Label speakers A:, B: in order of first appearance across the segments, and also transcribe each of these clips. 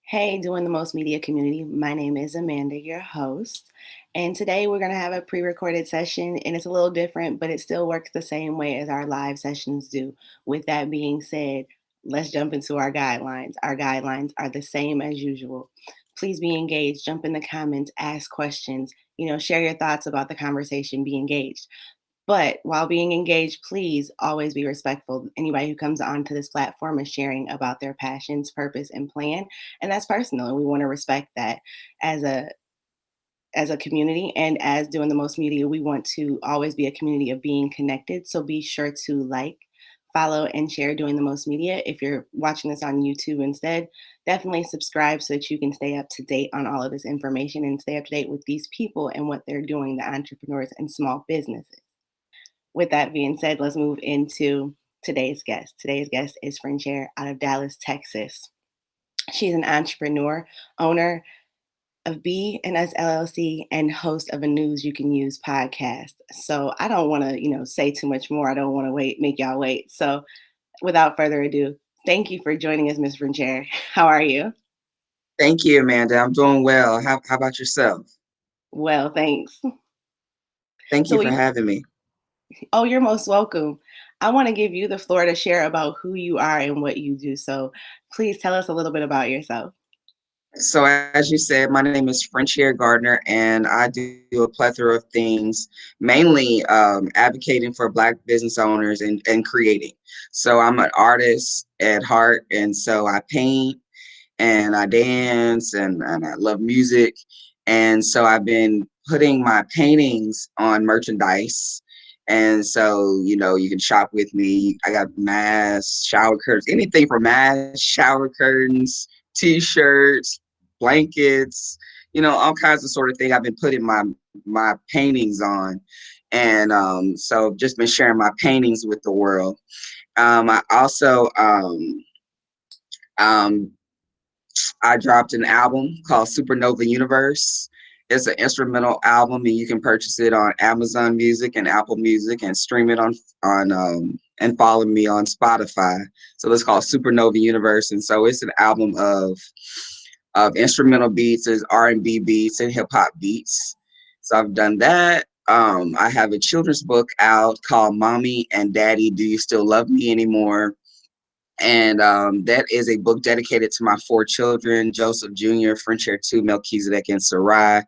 A: Hey, doing the most media community. My name is Amanda, your host. And today we're going to have a pre recorded session, and it's a little different, but it still works the same way as our live sessions do. With that being said, let's jump into our guidelines. Our guidelines are the same as usual. Please be engaged, jump in the comments, ask questions, share your thoughts about the conversation, be engaged. But while being engaged, please always be respectful. Anybody who comes onto this platform is sharing about their passions, purpose, and plan, and that's personal. And we want to respect that as a community, and as doing the most media, we want to always be a community of being connected. So be sure to like, follow, and share doing the most media. If you're watching this on YouTube instead, definitely subscribe so that you can stay up to date on all of this information and stay up to date with these people and what they're doing, the entrepreneurs and small businesses. With that being said, let's move into today's guest. Today's guest is Frenchaire out of Dallas, Texas. She's an entrepreneur, owner of Be and Us LLC, and host of a News You Can Use podcast. So I don't want to, say too much more. I don't want to make y'all wait. So without further ado, thank you for joining us, Ms. Frenchaire. How are you?
B: Thank you, Amanda. I'm doing well. How about yourself?
A: Well, thanks.
B: Thank
A: So
B: you for
A: we
B: having me.
A: Oh, you're most welcome. I want to give you the floor to share about who you are and what you do. So please tell us a little bit about yourself.
B: So, as you said, my name is Frenchaire Gardner, and I do a plethora of things, mainly advocating for Black business owners and creating. So, I'm an artist at heart, and so I paint and I dance and I love music. And so I've been putting my paintings on merchandise. And so, you can shop with me. I got masks, shower curtains, anything from masks, shower curtains, t-shirts, blankets, all kinds of sort of thing. I've been putting my paintings on. And so just been sharing my paintings with the world. I also um, I dropped an album called Supernova Universe. It's an instrumental album, and you can purchase it on Amazon Music and Apple Music, and stream it on and follow me on Spotify. So it's called Supernova Universe, and so it's an album of instrumental beats, is R&B beats and hip hop beats. So I've done that. I have a children's book out called Mommy and Daddy, Do You Still Love Me Anymore? And that is a book dedicated to my four children: Joseph Jr., Frenchaire II, Melchizedek, and Sarai.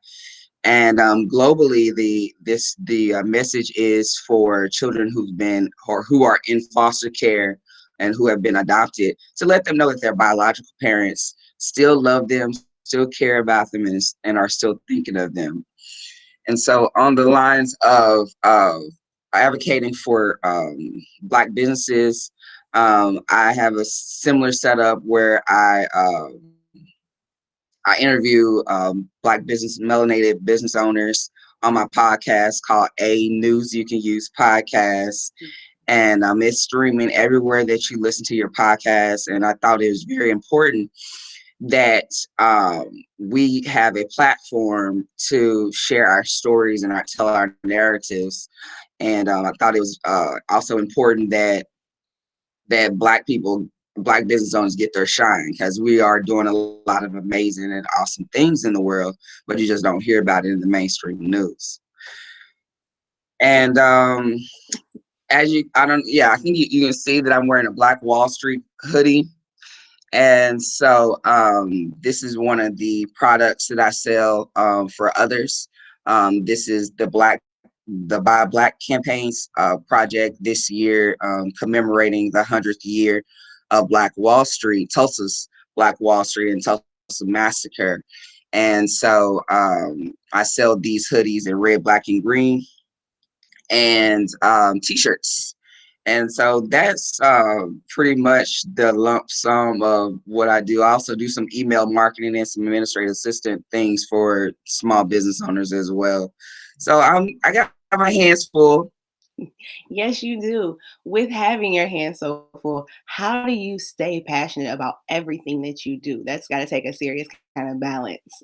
B: And globally, the message is for children who've been or who are in foster care and who have been adopted, to let them know that their biological parents still love them, still care about them, and are still thinking of them. And so, on the lines of advocating for Black businesses, I have a similar setup where I interview Black melanated business owners on my podcast called A News You Can Use Podcast. And it's streaming everywhere that you listen to your podcast. And I thought it was very important that we have a platform to share our stories and tell our narratives. And I thought it was also important that Black business owners get their shine, because we are doing a lot of amazing and awesome things in the world, but you just don't hear about it in the mainstream news. And I think you can see that I'm wearing a Black Wall Street hoodie. And so this is one of the products that I sell for others. This is the Buy Black campaigns project this year, commemorating the 100th year of Black Wall Street, Tulsa's Black Wall Street and Tulsa Massacre. And so I sell these hoodies in red, black, and green, and t-shirts. And so that's pretty much the lump sum of what I do. I also do some email marketing and some administrative assistant things for small business owners as well. So I got my hands full.
A: Yes, you do. With having your hands so full, how do you stay passionate about everything that you do? That's got to take a serious kind of balance.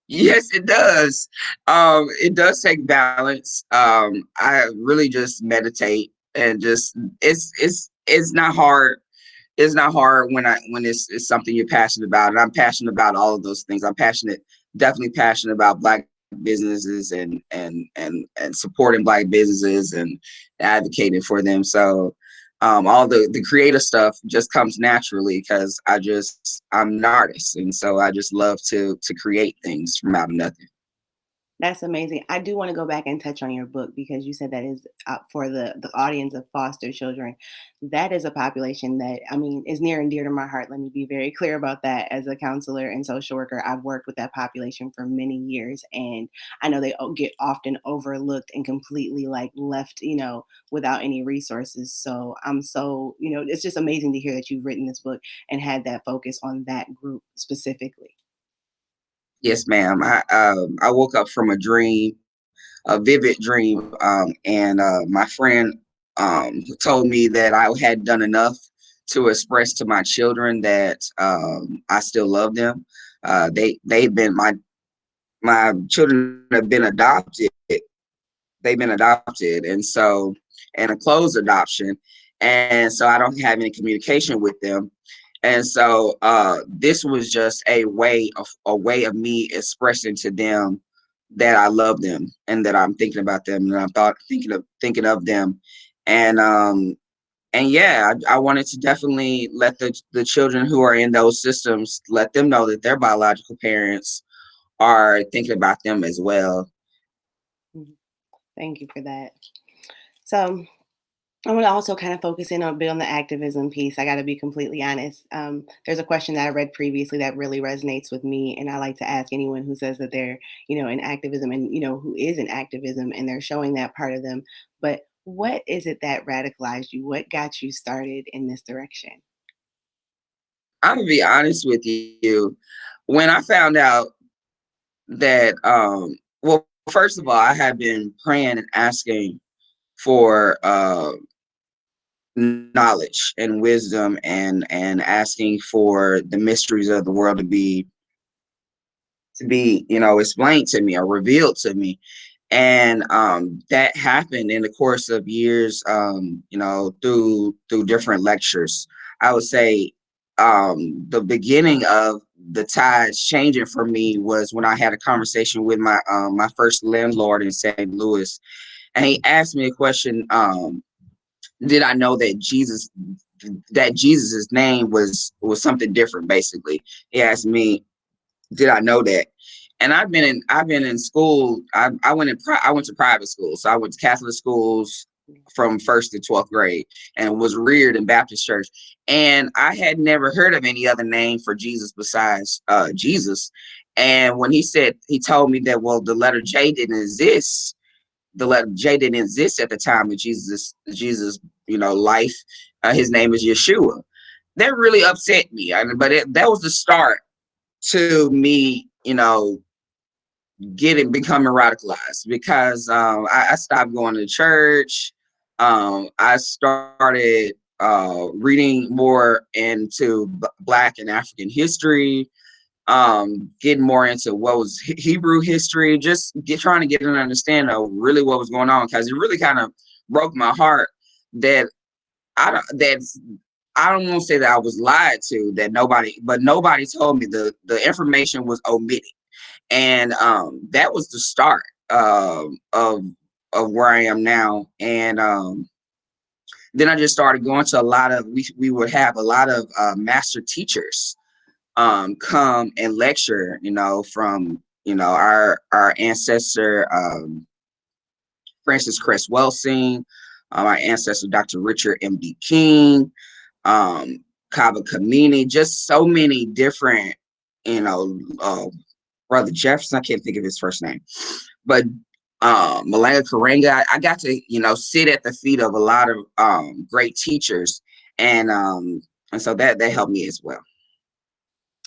B: Yes, it does. It does take balance. I really just meditate, and just it's not hard. it's not hard when it's something you're passionate about, and I'm passionate about all of those things. I'm passionate, definitely passionate about Black businesses and supporting Black businesses and advocating for them. So all the creative stuff just comes naturally because I'm an artist, and so I just love to create things from out of nothing.
A: That's amazing. I do want to go back and touch on your book because you said that is for the audience of foster children. That is a population that, I mean, is near and dear to my heart. Let me be very clear about that. As a counselor and social worker, I've worked with that population for many years, and I know they get often overlooked and completely like left, without any resources. So I'm so, it's just amazing to hear that you've written this book and had that focus on that group specifically.
B: Yes, ma'am. I woke up from a dream, a vivid dream, and my friend told me that I had done enough to express to my children that I still love them. They've been my children have been adopted. They've been adopted, and a closed adoption, and so I don't have any communication with them. And so this was just a way of me expressing to them that I love them and that I'm thinking about them and I'm thinking of them. And and yeah, I wanted to definitely let the children who are in those systems, let them know that their biological parents are thinking about them as well.
A: Mhm. Thank you for that. So I want to also kind of focus in a bit on the activism piece. I got to be completely honest. There's a question that I read previously that really resonates with me, and I like to ask anyone who says that they're, in activism and who is in activism and they're showing that part of them. But what is it that radicalized you? What got you started in this direction?
B: I'm gonna be honest with you. When I found out that, well, first of all, I had been praying and asking for knowledge and wisdom and asking for the mysteries of the world to be explained to me or revealed to me. And that happened in the course of years, through different lectures. I would say the beginning of the tides changing for me was when I had a conversation with my first landlord in St. Louis, and he asked me a question. Did I know that Jesus's name was something different? Basically, he asked me, did I know that? And I've been in school. I went to private school, so I went to Catholic schools from first to 12th grade, and was reared in Baptist church. And I had never heard of any other name for Jesus besides Jesus. And when he told me that, well, the letter J didn't exist. The letter J didn't exist at the time of Jesus, life. His name is Yeshua. That really upset me. That was the start to me, becoming radicalized because I stopped going to church. I started reading more into Black and African history, getting more into what was Hebrew history, just trying to get an understanding of really what was going on, because it really kind of broke my heart that that's I don't want to say that I was lied to, but nobody told me the information was omitted, and that was the start of where I am now. And then I just started going to a lot of we would have a lot of master teachers come and lecture, from our ancestor, Francis Cress Welsing, our ancestor Dr. Richard M.D. King, um, Kava Kamini, just so many different, you know, uh, Brother Jefferson. I can't think of his first name, but Malanga Karenga. I got to, sit at the feet of a lot of great teachers, and so that helped me as well.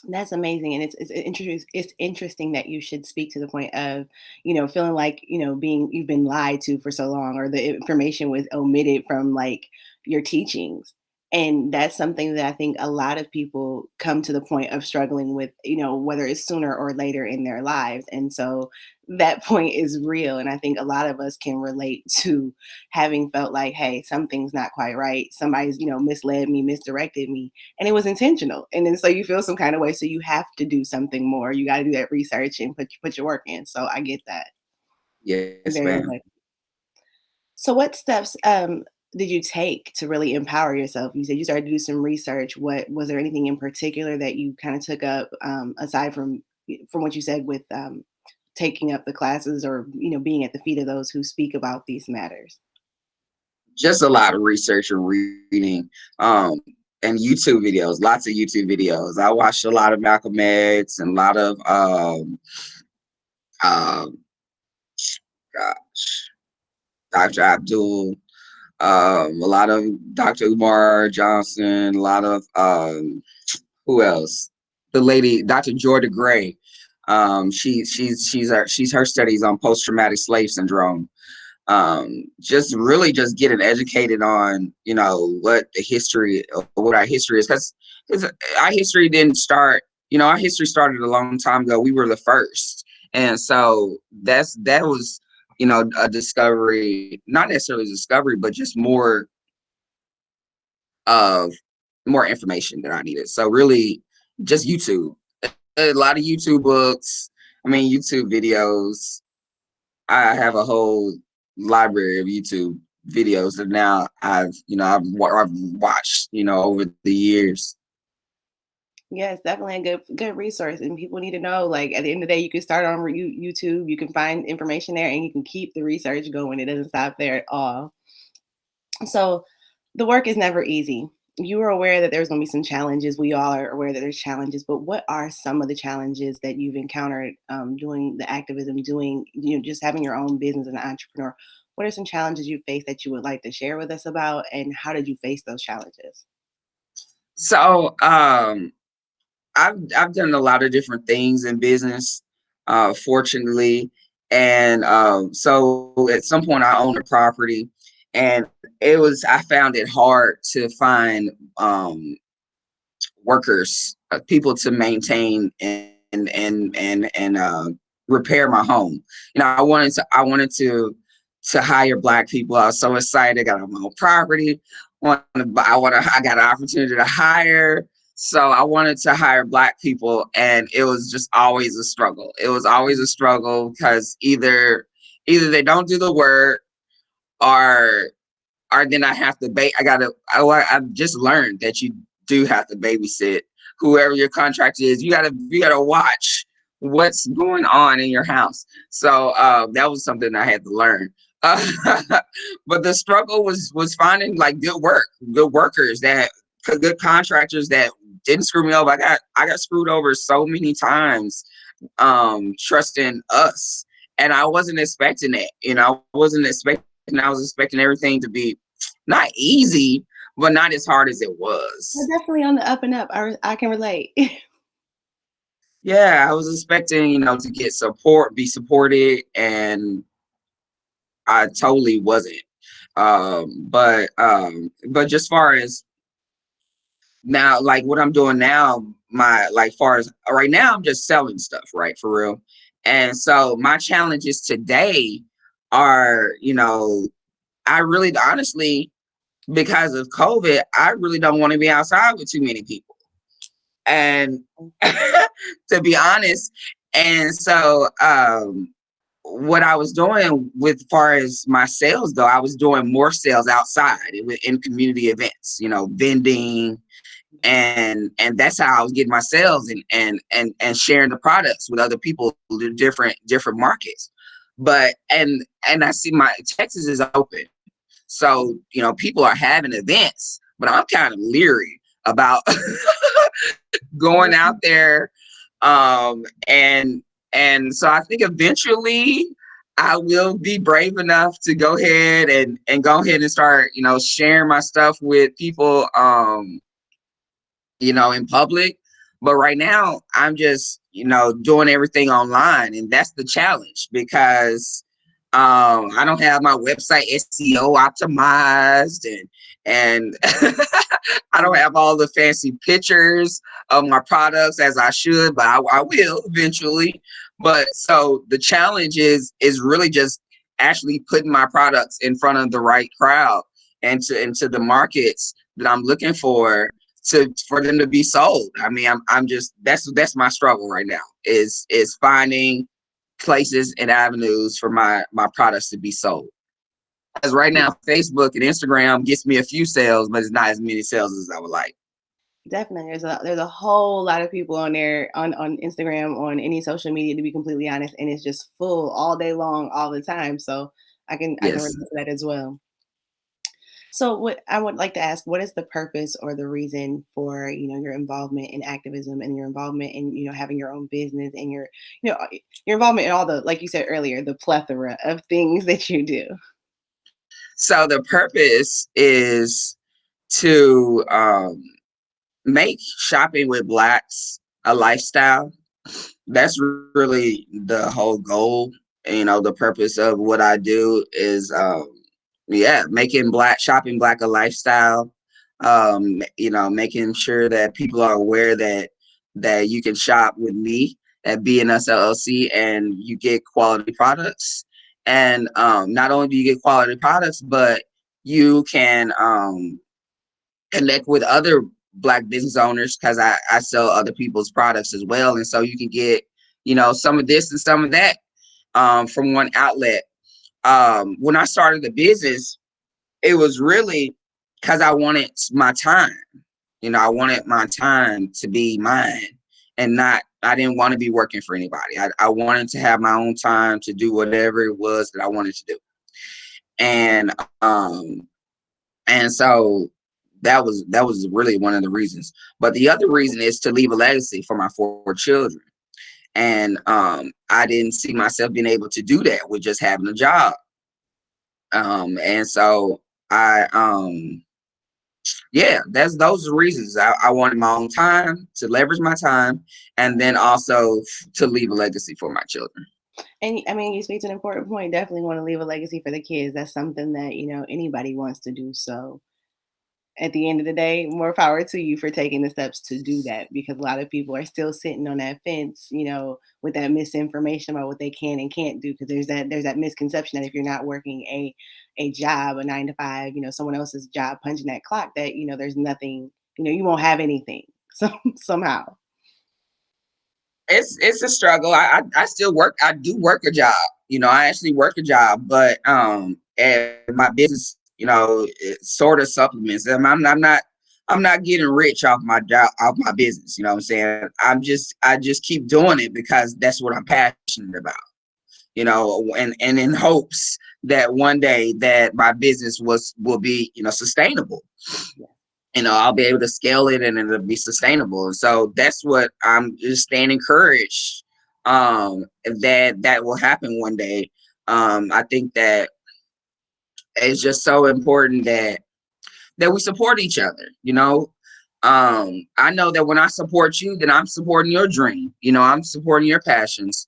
A: That's amazing, and it's interesting that you should speak to the point of, feeling like, being you've been lied to for so long, or the information was omitted from like your teachings. And that's something that I think a lot of people come to the point of struggling with, whether it's sooner or later in their lives. And so that point is real. And I think a lot of us can relate to having felt like, hey, something's not quite right. Somebody's, misled me, misdirected me, and it was intentional. And then so you feel some kind of way. So you have to do something more. You got to do that research and put your work in. So I get that
B: Yes,
A: very
B: ma'am.
A: much. So what steps did you take to really empower yourself? You said you started to do some research. What was there anything in particular that you kind of took up aside from what you said with taking up the classes or being at the feet of those who speak about these matters?
B: Just a lot of research and reading, and YouTube videos, lots of YouTube videos. I watched a lot of Malcolm X and a lot of um, gosh, Dr. Abdul, a lot of Dr. Umar Johnson, a lot of who else? The lady, Dr. Jordan Gray. She's her studies on post traumatic slave syndrome. Just really just getting educated on what the history, what our history is, because our history didn't start. Our history started a long time ago. We were the first, and so that was a discovery, not necessarily a discovery, but just of more information that I needed. So really, just YouTube, a lot of YouTube books. I mean, YouTube videos. I have a whole library of YouTube videos that now I've watched over the years.
A: Yeah, it's definitely a good resource, and people need to know. Like at the end of the day, you can start on YouTube. You can find information there, and you can keep the research going. It doesn't stop there at all. So the work is never easy. You are aware that there's going to be some challenges. We all are aware that there's challenges, but what are some of the challenges that you've encountered doing the activism, doing, just having your own business as an entrepreneur? What are some challenges you faced that you would like to share with us about, and how did you face those challenges?
B: So I've done a lot of different things in business, fortunately, and so at some point I owned a property, and I found it hard to find workers, people to maintain and repair my home. I wanted to hire Black people. I was so excited. I got my own property. I got an opportunity to hire. So I wanted to hire Black people, and it was just always a struggle. It was always a struggle because either they don't do the work, or then I have to I've just learned that you do have to babysit whoever your contract is. You gotta watch what's going on in your house. So that was something I had to learn. Uh, but the struggle was finding like good workers, that good contractors that didn't screw me over. I got screwed over so many times, trusting us, and I wasn't expecting it. I was expecting everything to be not easy, but not as hard as it
A: We're
B: was.
A: definitely on the up and up. I can relate.
B: Yeah, I was expecting, to get support, be supported, and I totally wasn't. But just far as now, like what I'm doing now, my like far as right now, I'm just selling stuff, right, for real. And so my challenges today are, I really honestly, because of COVID, I really don't want to be outside with too many people. And to be honest, and so what I was doing with far as my sales go, I was doing more sales outside in community events, vending, and that's how I was getting my sales, and sharing the products with other people in different markets. But and I see my Texas is open. So, people are having events, but I'm kind of leery about going out there. And so I think eventually I will be brave enough to go ahead and go ahead and start, sharing my stuff with people, in public. But right now I'm just, doing everything online, and that's the challenge because I don't have my website SEO optimized, and I don't have all the fancy pictures of my products as I should, but I will eventually. But so the challenge is really just actually putting my products in front of the right crowd and to into the markets that I'm looking for them to be sold. I mean, I'm just that's my struggle right now is finding places and avenues for my products to be sold. Because right now, Facebook and Instagram gets me a few sales, but it's not as many sales as I would like.
A: Definitely, there's a whole lot of people on there on Instagram, on any social media, to be completely honest, and it's just full all day long, all the time. So I can
B: Yes.
A: relate to that as well. So what I would like to ask, what is the purpose or the reason for, your involvement in activism and your involvement in, having your own business and your involvement in all the, like you said earlier, the plethora of things that you do?
B: So the purpose is to make shopping with blacks a lifestyle. That's really the whole goal. The purpose of what I do is yeah, making black shopping black a lifestyle. Making sure that people are aware that you can shop with me at Be and Us LLC and you get quality products. And not only do you get quality products, but you can connect with other black business owners because I sell other people's products as well. And so you can get, some of this and some of that from one outlet. When I started the business, it was really because I wanted my time. I wanted my time to be mine and I didn't want to be working for anybody. I wanted to have my own time to do whatever it was that I wanted to do. And so that was really one of the reasons. But the other reason is to leave a legacy for my four children. And I didn't see myself being able to do that with just having a job. And so I yeah, those are the reasons. I wanted my own time to leverage my time and then also to leave a legacy for my children.
A: And I mean, you speak to an important point. Definitely want to leave a legacy for the kids. That's something that, anybody wants to do. So at the end of the day, more power to you for taking the steps to do that, because a lot of people are still sitting on that fence, with that misinformation about what they can and can't do. Because there's that misconception that if you're not working a job, a 9 to 5, someone else's job, punching that clock, that there's nothing, you won't have anything. So somehow.
B: It's a struggle. I still work. I do work a job. I actually work a job, but and my business, it sort of supplements them. I'm not getting rich off my job, off my business. You know what I'm saying? I just keep doing it because that's what I'm passionate about. And in hopes that one day that my business will be sustainable. I'll be able to scale it and it'll be sustainable. And so that's what I'm just staying encouraged that will happen one day. I think that it's just so important that we support each other. I know that when I support you, then I'm supporting your dream. I'm supporting your passions.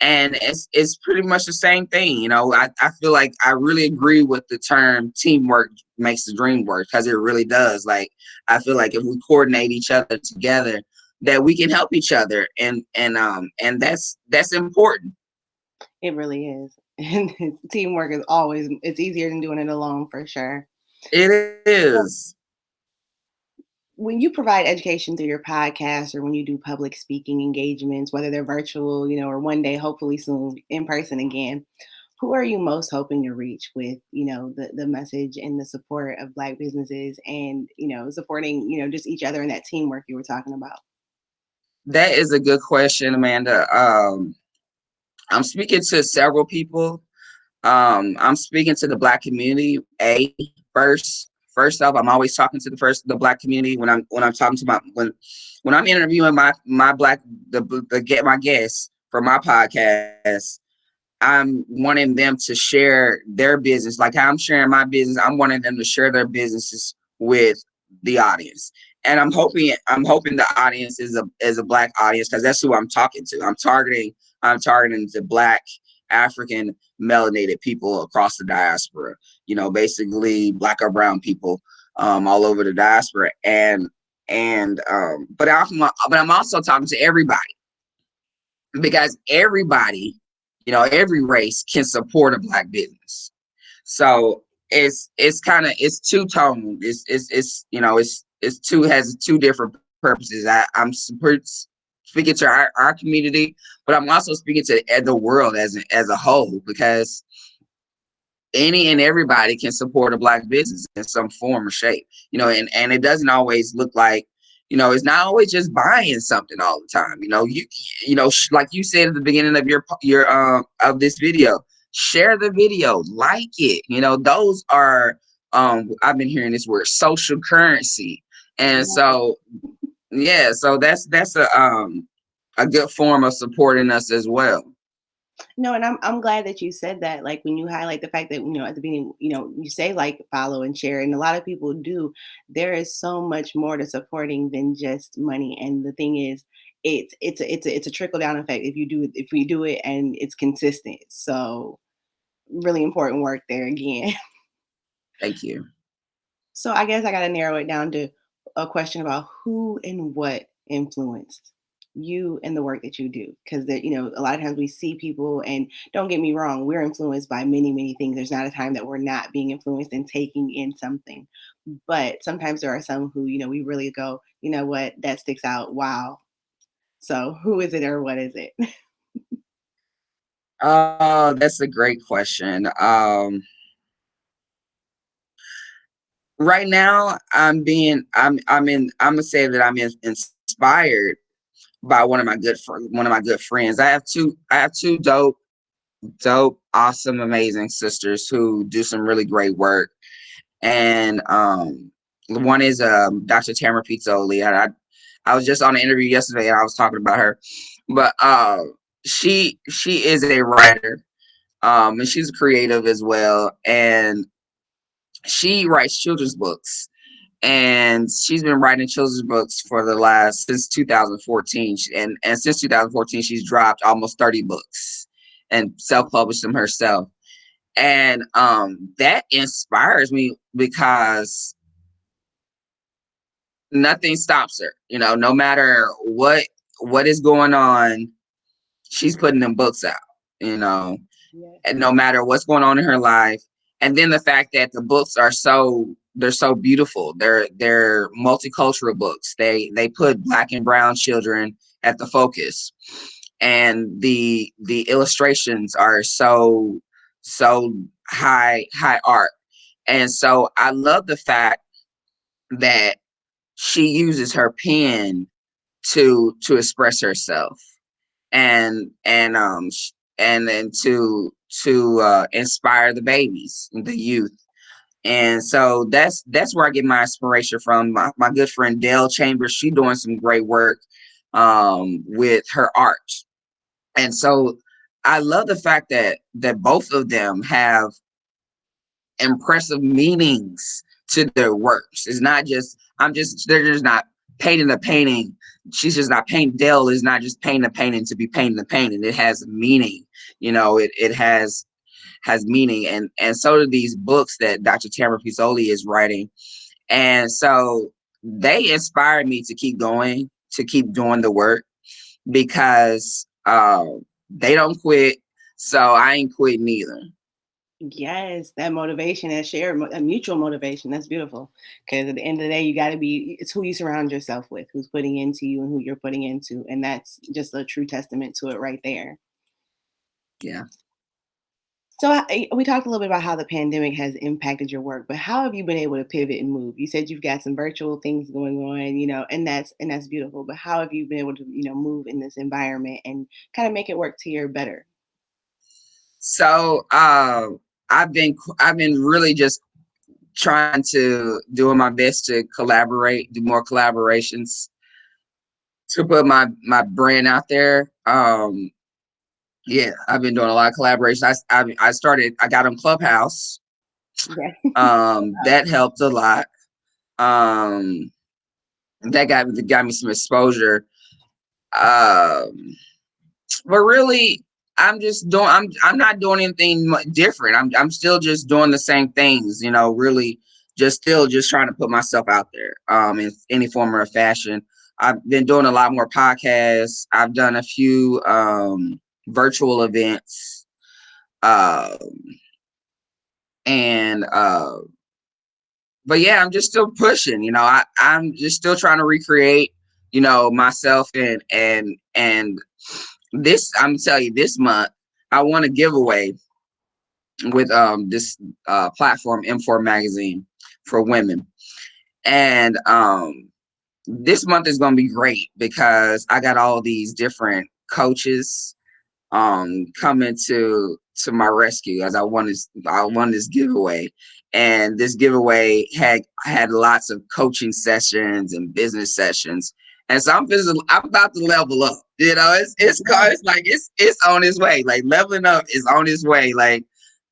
B: And it's pretty much the same thing. I feel like I really agree with the term teamwork makes the dream work, because it really does. Like, I feel like if we coordinate each other together, that we can help each other, and that's important.
A: It really is. And teamwork is always, it's easier than doing it alone, for sure.
B: It is.
A: When you provide education through your podcast, or when you do public speaking engagements, whether they're virtual, or one day, hopefully soon, in person again, who are you most hoping to reach with, the message and the support of Black businesses, and, supporting, just each other and that teamwork you were talking about?
B: That is a good question, Amanda. I'm speaking to several people. I'm speaking to the Black community. First off, I'm always talking to the Black community when I'm talking to when I'm interviewing my Black the get my guests for my podcast. I'm wanting them to share their business, like how I'm sharing my business. I'm wanting them to share their businesses with the audience, and I'm hoping the audience is a Black audience, because that's who I'm talking to. I'm targeting the Black, African, melanated people across the diaspora. Basically Black or brown people all over the diaspora, and but I'm also talking to everybody, because everybody, every race can support a Black business. So it's kind of, it's two tone. It's two, has two different purposes. Speaking to our community, but I'm also speaking to the world as a whole, because any and everybody can support a Black business in some form or shape. And it doesn't always look like, it's not always just buying something all the time. Like you said at the beginning of your of this video, share the video, like it. Those are, I've been hearing this word, social currency. And so, yeah, so that's a good form of supporting us as well.
A: No, and I'm glad that you said that. Like when you highlight the fact that at the beginning, you say like follow and share, and a lot of people do. There is so much more to supporting than just money. And the thing is, it's a trickle down effect if we do it and it's consistent. So really important work there again.
B: Thank you.
A: So I guess I got to narrow it down to a question about who and what influenced you and the work that you do. Because a lot of times we see people, and don't get me wrong, we're influenced by many, many things. There's not a time that we're not being influenced and taking in something. But sometimes there are some who, we really go, you know what, that sticks out. Wow. So who is it or what is it?
B: Oh, that's a great question. Right now, I'm gonna say that inspired by one of my good friends. I have two dope, awesome, amazing sisters who do some really great work. And one is Dr. Tamara Pizzoli. And I was just on an interview yesterday, and I was talking about her. But she is a writer, and she's creative as well, and she writes children's books. And she's been writing children's books for the last since 2014, and since 2014 she's dropped almost 30 books and self-published them herself. And that inspires me, because nothing stops her, no matter what is going on, she's putting them books out, you know
A: Yeah.
B: and no matter what's going on in her life. And then the fact that the books are they're so beautiful. They're multicultural books. They put Black and brown children at the focus, and the illustrations are so high art. And so I love the fact that she uses her pen to express herself, and then to inspire the babies, the youth. And so that's where I get my inspiration from. My good friend Dale Chambers, she doing some great work with her art. And so I love the fact that both of them have impressive meanings to their works. It's not just, they're just not painting a painting. She's just not painting. Dale is not just painting a painting to be painting a painting. It has meaning. It has meaning. And so do these books that Dr. Tamara Pizzoli is writing. And so they inspired me to keep going, to keep doing the work, because they don't quit. So I ain't quitting either.
A: Yes, that motivation, that shared, a mutual motivation. That's beautiful. Because at the end of the day, you got to be. It's who you surround yourself with, who's putting into you, and who you're putting into, and that's just a true testament to it right there.
B: Yeah.
A: So we talked a little bit about how the pandemic has impacted your work, but how have you been able to pivot and move? You said you've got some virtual things going on, and that's beautiful. But how have you been able to, move in this environment and kind of make it work to your better?
B: So I've been really just trying to doing my best to collaborate, do more collaborations, to put my brand out there. Yeah, I've been doing a lot of collaborations. I got on Clubhouse.
A: Yeah.
B: That helped a lot. Um, that got me some exposure. Um, but really, I'm not doing anything different. I'm still just doing the same things. Really just trying to put myself out there in any form or fashion. I've been doing a lot more podcasts. I've done a few virtual events, uh, and but yeah, I'm just still pushing. I'm just still trying to recreate, myself, and this, I'm telling you, this month I won a giveaway with this platform M4 magazine for women, and this month is going to be great because I got all these different coaches coming to my rescue as I won this giveaway. And this giveaway had lots of coaching sessions and business sessions. And so I'm about to level up. It's like it's on its way. Like leveling up is on its way. Like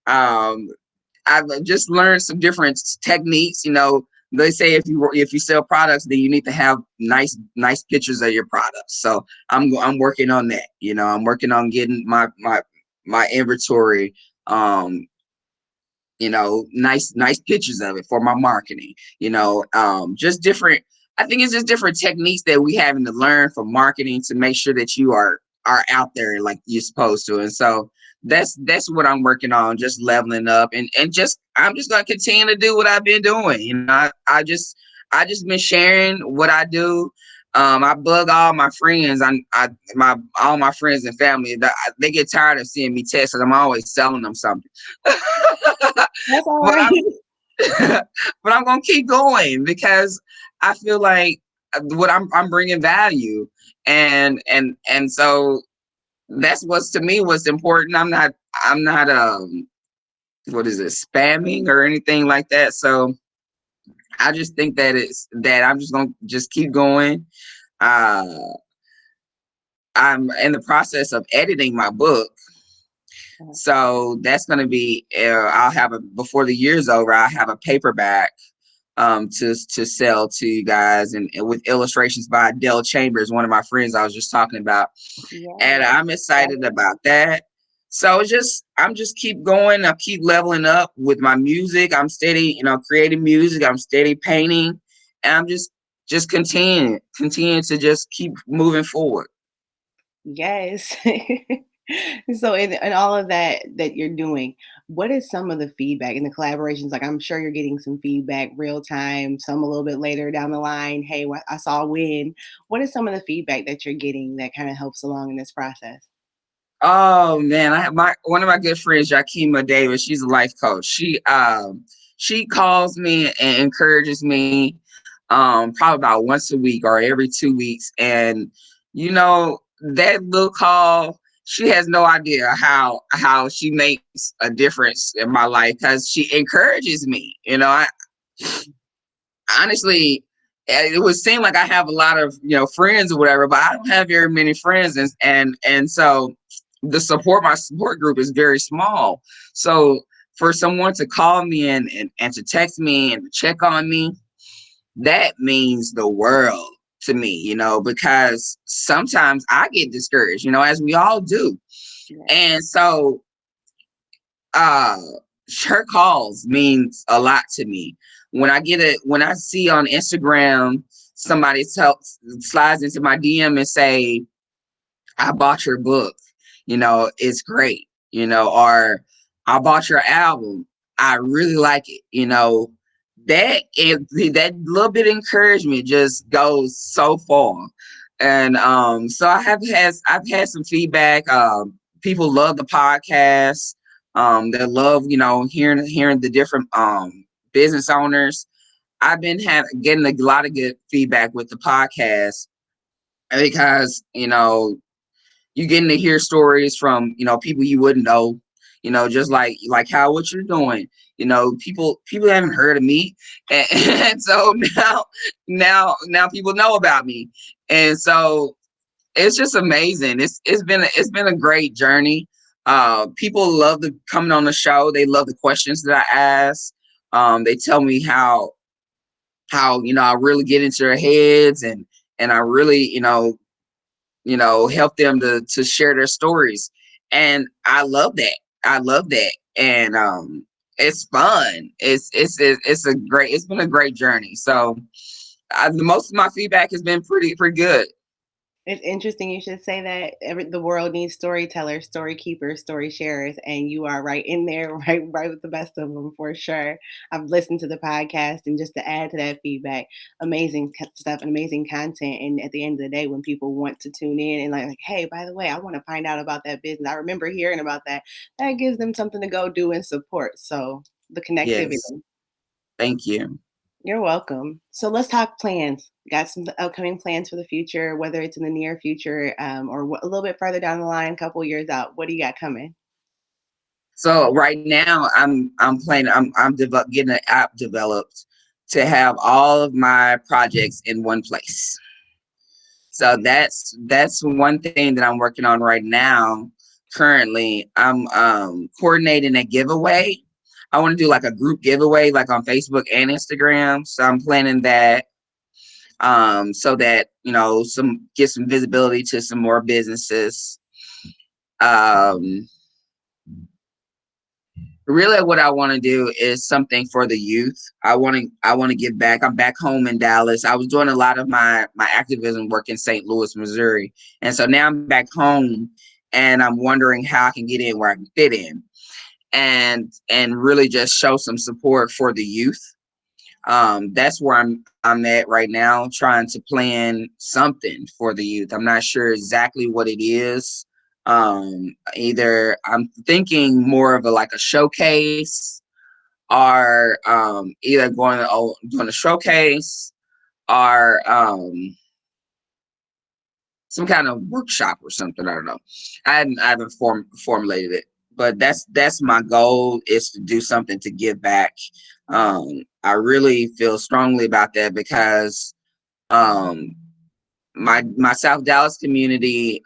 B: um I've just learned some different techniques. They say if you sell products, then you need to have nice pictures of your products. So I'm working on that. I'm working on getting my inventory, um, nice pictures of it for my marketing. Just different. I think it's just different techniques that we having to learn for marketing to make sure that you are out there like you're supposed to. And so that's what I'm working on, just leveling up, and just I'm just gonna continue to do what I've been doing. I just been sharing what I do. I bug all my friends. My all my friends and family. They get tired of seeing me text because I'm always selling them something.
A: That's all
B: but
A: right.
B: I'm but I'm gonna keep going because I feel like what I'm bringing value, and so that's what's to me what's important. I'm not what is it, spamming or anything like that. So I just think that I'm just gonna just keep going. Uh, I'm in the process of editing my book. So that's going to be, I'll have before the year's over, I'll have a paperback to sell to you guys, and with illustrations by Dell Chambers, one of my friends I was just talking about. And
A: Yes.
B: I'm excited about that. So I'm just keep going. I keep leveling up with my music. I'm steady, creating music. I'm steady painting, and I'm just continue to just keep moving forward.
A: Yes. So in all of that you're doing, what is some of the feedback and the collaborations? Like I'm sure you're getting some feedback real time, some a little bit later down the line. Hey, what I saw win. What is some of the feedback that you're getting that kind of helps along in this process?
B: Oh man, I have my one of my good friends, Jakima Davis. She's a life coach. She calls me and encourages me, probably about once a week or every 2 weeks. And that little call, she has no idea how she makes a difference in my life because she encourages me. Honestly, it would seem like I have a lot of friends or whatever, but I don't have very many friends, and so my support group is very small. So for someone to call me and to text me and to check on me, that means the world to me, because sometimes I get discouraged, as we all do.
A: Yeah.
B: And so uh her calls means a lot to me. When I see on Instagram somebody slides into my DM and say, I bought your book, it's great, or I bought your album, I really like it, that little bit of encouragement just goes so far. And so I've had some feedback. People love the podcast. They love, hearing the different business owners. I've been getting a lot of good feedback with the podcast because you're getting to hear stories from people you wouldn't know, just like how what you're doing. People haven't heard of me, and so now people know about me, and so it's just amazing. It's been a great journey. People love the coming on the show. They love the questions that I ask. They tell me how I really get into their heads, and I really help them to share their stories. And I love that. I love that. And it's fun. It's a great. It's been a great journey. So the most of my feedback has been pretty good.
A: It's interesting you should say that. The world needs storytellers, story keepers, story sharers, and you are right in there, right with the best of them for sure. I've listened to the podcast, and just to add to that feedback, amazing stuff and amazing content. And at the end of the day, when people want to tune in and like, hey, by the way, I want to find out about that business. I remember hearing about that. That gives them something to go do and support. So the connectivity.
B: Yes, thank you.
A: You're welcome. So let's talk plans. Got some upcoming plans for the future, whether it's in the near future or a little bit further down the line, a couple years out. What do you got coming?
B: So right now, I'm planning. Getting an app developed to have all of my projects in one place. So that's one thing that I'm working on right now. Currently, I'm coordinating a giveaway. I want to do like a group giveaway, like on Facebook and Instagram. So I'm planning that, so that some get some visibility to some more businesses. Um, Really, what I want to do is something for the youth. I want to give back. I'm back home in Dallas. I was doing a lot of my activism work in St. Louis, Missouri, and so now I'm back home, and I'm wondering how I can get in where I can fit in, and really just show some support for the youth. That's where I'm at right now, trying to plan something for the youth. I'm not sure exactly what it is. Either I'm thinking more of a like a showcase, or either doing a showcase, or some kind of workshop or something. I don't know. I haven't formulated it, but that's my goal, is to do something to give back. I really feel strongly about that because um, my South Dallas community,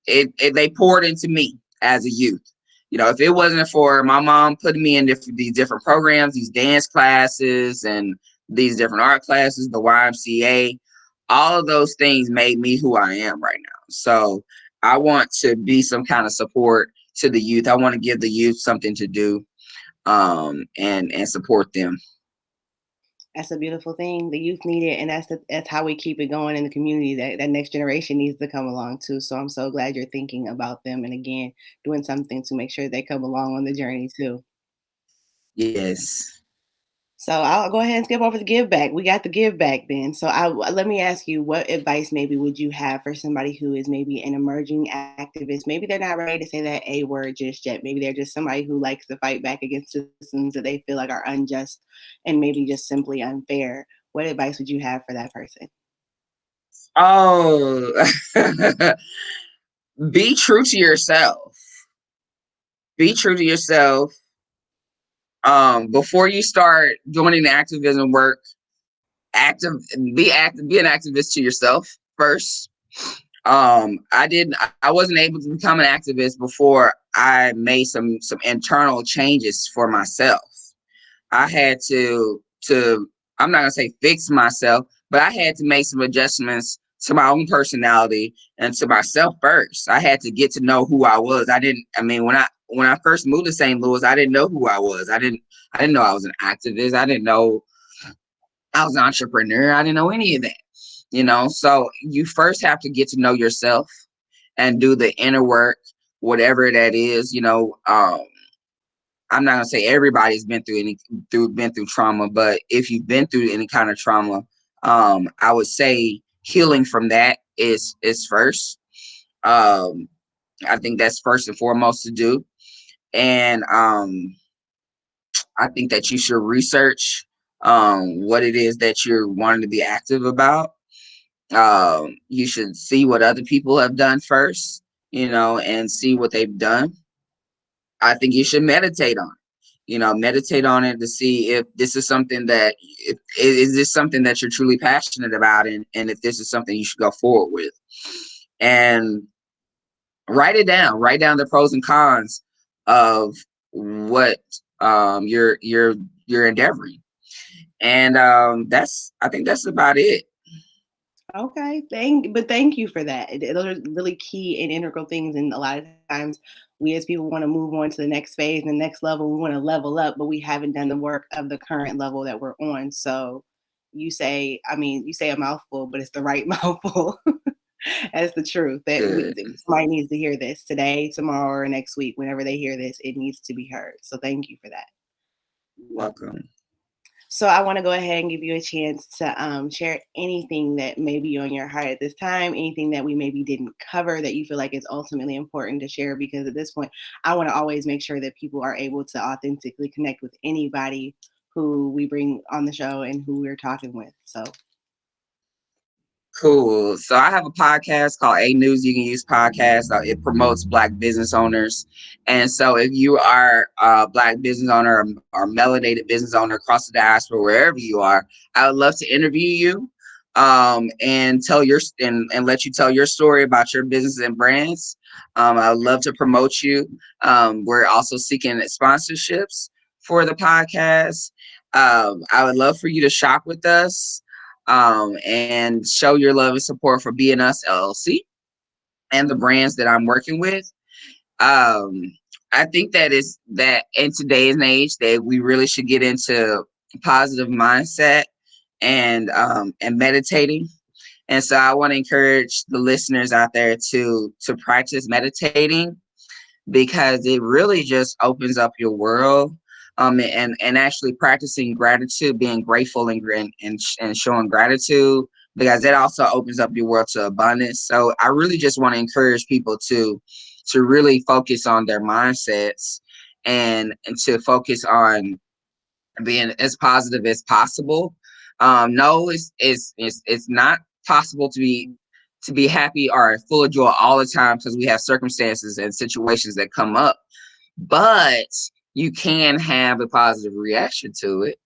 B: it they poured into me as a youth. If it wasn't for my mom putting me in these different programs, these dance classes and these different art classes, the YMCA, all of those things made me who I am right now. So I want to be some kind of support to the youth. I want to give the youth something to do, and support them.
A: That's a beautiful thing. The youth need it, and that's how we keep it going in the community. That next generation needs to come along too. So I'm so glad you're thinking about them, and again, doing something to make sure they come along on the journey too.
B: Yes.
A: So I'll go ahead and skip over the give back. We got the give back then. So let me ask you, what advice maybe would you have for somebody who is maybe an emerging activist? Maybe they're not ready to say that A word just yet. Maybe they're just somebody who likes to fight back against systems that they feel like are unjust and maybe just simply unfair. What advice would you have for that person?
B: Oh, be true to yourself. Be true to yourself. Before you start doing the activism work, active be an activist to yourself first. I wasn't able to become an activist before I made some internal changes for myself. I had to I'm not gonna say fix myself, but I had to make some adjustments to my own personality and to myself first. I had to get to know who I was. I mean, when I first moved to St. Louis, I didn't know who I was. I didn't know I was an activist. I didn't know I was an entrepreneur. I didn't know any of that. So you first have to get to know yourself and do the inner work, whatever that is. I'm not gonna say everybody's been through trauma, but if you've been through any kind of trauma, I would say healing from that is first. Um, I think that's first and foremost to do, and I think that you should research what it is that you're wanting to be active about. You should see what other people have done first, and see what they've done. I think you should meditate on it. Meditate on it to see if this is something is this something that you're truly passionate about, and if this is something you should go forward with. And write it down. Write down the pros and cons of what you're endeavoring. And I think that's about it.
A: Okay, thank you for that. Those are really key and integral things, and a lot of times we as people want to move on to the next phase and the next level. We want to level up, but we haven't done the work of the current level that we're on. So you say a mouthful, but it's the right mouthful. That's the truth.
B: Good.
A: Somebody needs to hear this today, tomorrow, or next week. Whenever they hear this, it needs to be heard. So thank you for that.
B: Welcome.
A: So I want to go ahead and give you a chance to share anything that may be on your heart at this time, anything that we maybe didn't cover that you feel like is ultimately important to share. Because at this point, I want to always make sure that people are able to authentically connect with anybody who we bring on the show and who we're talking with. So,
B: Cool. So I have a podcast called A News You Can Use Podcast. It promotes Black business owners. And so if you are a Black business owner or melanated business owner across the diaspora, wherever you are, I would love to interview you and tell and let you tell your story about your business and brands. I would love to promote you. We're also seeking sponsorships for the podcast. I would love for you to shop with us and show your love and support for Be and Us LLC and the brands that I'm working with. Um, I think that in today's age that we really should get into positive mindset and meditating. And so I want to encourage the listeners out there to practice meditating because it really just opens up your world. And actually practicing gratitude, being grateful and showing gratitude, because that also opens up your world to abundance. So I really just want to encourage people to really focus on their mindsets and to focus on being as positive as possible. No, it's not possible to be happy or full of joy all the time because we have circumstances and situations that come up. But you can have a positive reaction to it.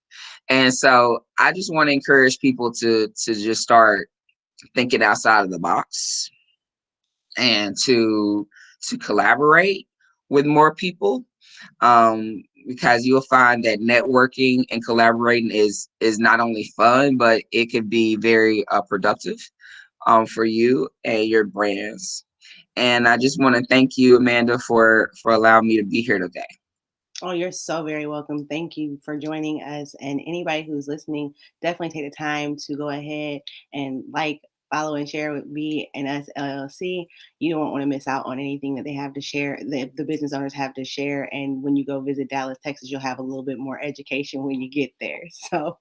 B: And so I just want to encourage people to just start thinking outside of the box and to collaborate with more people, because you'll find that networking and collaborating is not only fun, but it could be very productive for you and your brands. And I just want to thank you, Amanda, for allowing me to be here today.
A: oh, you're so very welcome. Thank you for joining us. And anybody who's listening, definitely take the time to go ahead and follow, and share with Be and Us LLC. You don't want to miss out on anything that they have to share, the business owners have to share. And when you go visit Dallas, Texas, you'll have a little bit more education when you get there. So,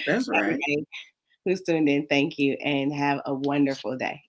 B: That's right.
A: everybody who's tuned in, thank you and have a wonderful day.